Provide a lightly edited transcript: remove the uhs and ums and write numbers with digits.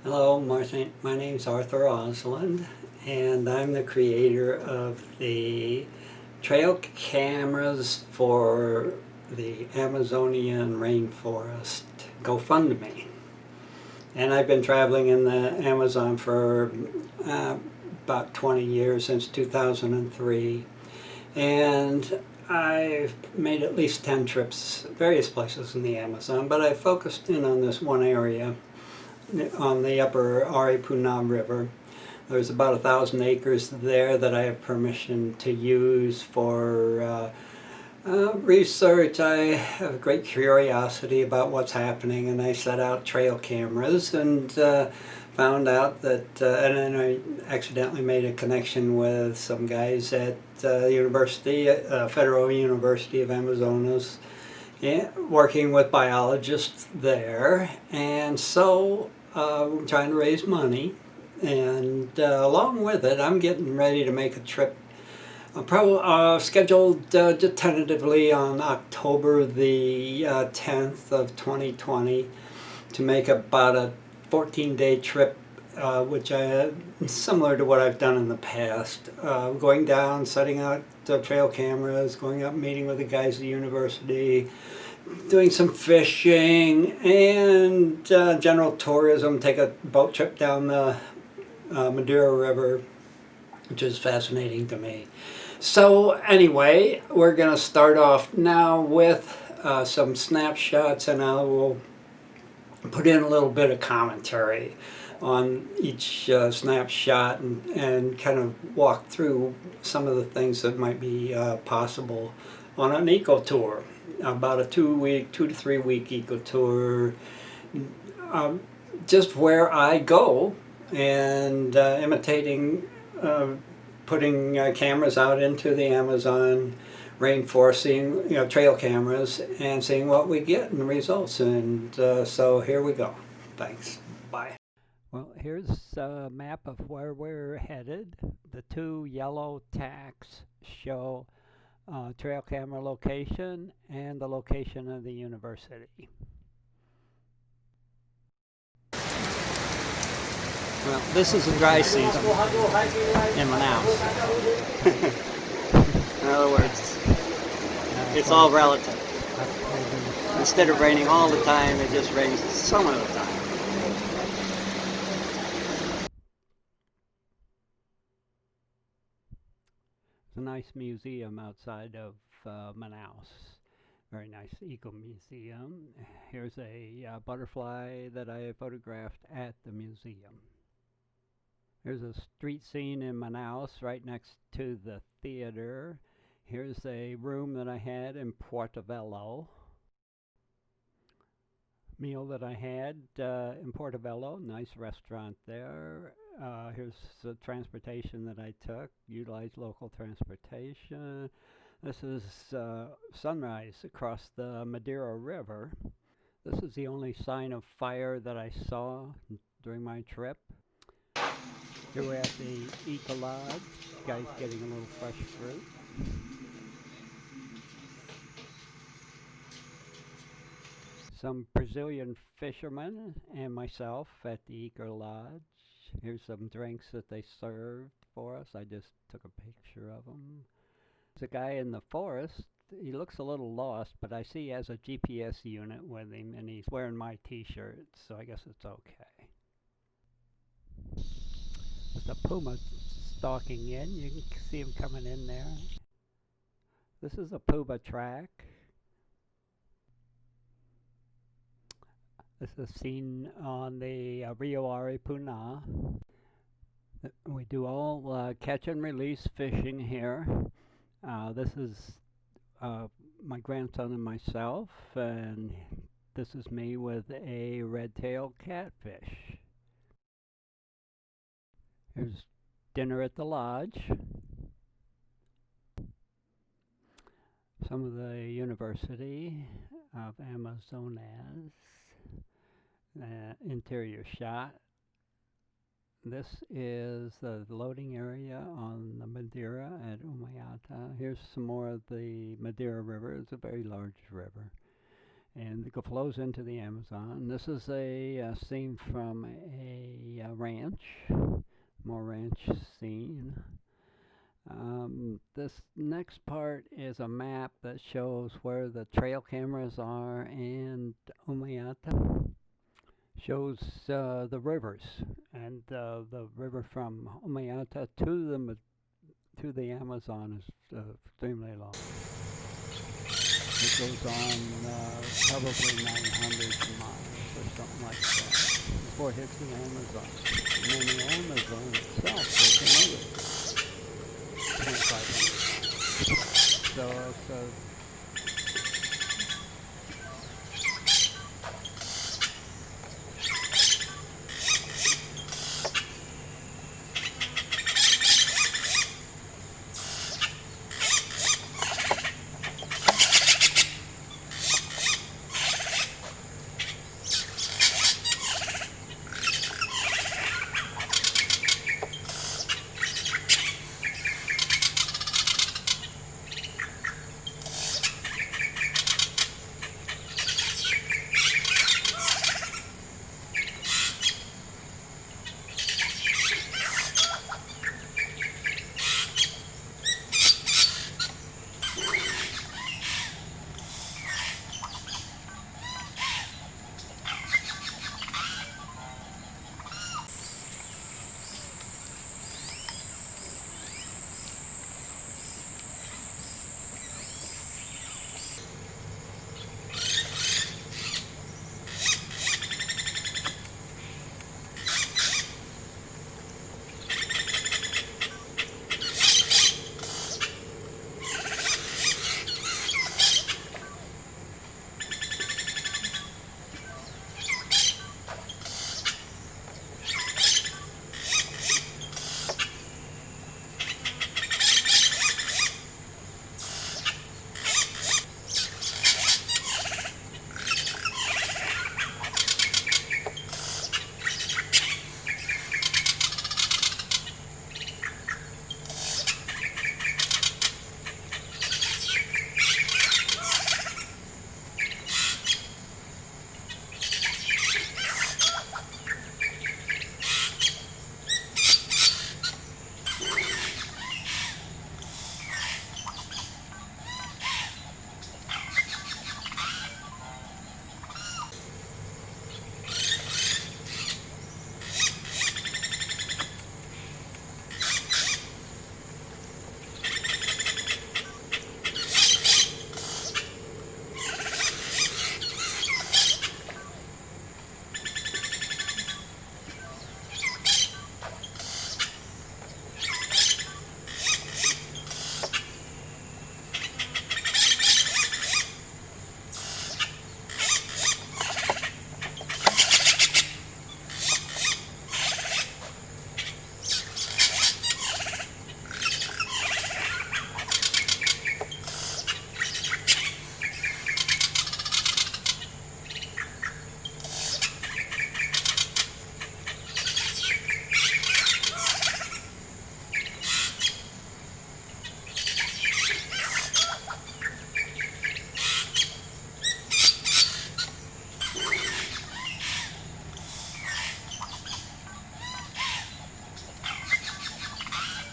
Hello, Martin. My name's Arthur Osland, and I'm the creator of the trail cameras for the Amazonian rainforest GoFundMe. And I've been traveling in the Amazon for about 20 years, since 2003. And I've made at least 10 trips, various places in the Amazon, but I focused in on this one area on the upper Aripuna River. There's about 1,000 acres there that I have permission to use for research. I have a great curiosity about what's happening, and I set out trail cameras and found out that, and then I accidentally made a connection with some guys at the university, Federal University of Amazonas, working with biologists there, and so we're trying to raise money, and along with it, I'm getting ready to make a trip. Probably scheduled just tentatively on October the 10th of 2020 to make about a 14-day trip, which similar to what I've done in the past. Going down, setting out trail cameras, going up, meeting with the guys at the university, doing some fishing and general tourism, take a boat trip down the Madeira River, which is fascinating to me. So anyway, we're going to start off now with some snapshots, and I will put in a little bit of commentary on each snapshot and kind of walk through some of the things that might be possible on an eco tour, about a 2 to 3 week eco tour, just where I go and imitating, putting cameras out into the Amazon rainforest, seeing trail cameras, and seeing what we get and the results. And so here we go. Thanks. Bye. Well, here's a map of where we're headed. The two yellow tacks show trail camera location and the location of the university. Well, this is the dry season in Manaus. In other words, it's all relative. Instead of raining all the time, it just rains some of the time. It's a nice museum outside of Manaus. Very nice eco museum. Here's a butterfly that I photographed at the museum. Here's a street scene in Manaus right next to the theater. Here's a room that I had in Portobello. Meal that I had in Portobello, nice restaurant there. Here's the transportation that I took, utilized local transportation. This is sunrise across the Madeira River. This is the only sign of fire that I saw during my trip. Here we're at the Eco Lodge, guys getting a little fresh fruit. Some Brazilian fishermen and myself at the Eco Lodge. Here's some drinks that they served for us. I just took a picture of them. There's a guy in the forest. He looks a little lost, but I see he has a GPS unit with him, and he's wearing my t-shirt, so I guess it's okay. There's a puma stalking in. You can see him coming in there. This is a puma track. This is seen on the Rio Aripuna. We do all catch and release fishing here. This is my grandson and myself, and this is me with a red-tailed catfish. Here's dinner at the lodge. Some of the University of Amazonas interior shot. This is the loading area on the Madeira at Humaita. Here's some more of the Madeira River. It's a very large river. and it flows into the Amazon. This is a scene from a ranch, more ranch scene. This next part is a map that shows where the trail cameras are, and Humaita shows the rivers, and the river from Humaita to the Amazon is extremely long. It goes on probably 900 miles or something like that before it hits the Amazon. And then the Amazon itself goes another 2,500 miles. So it's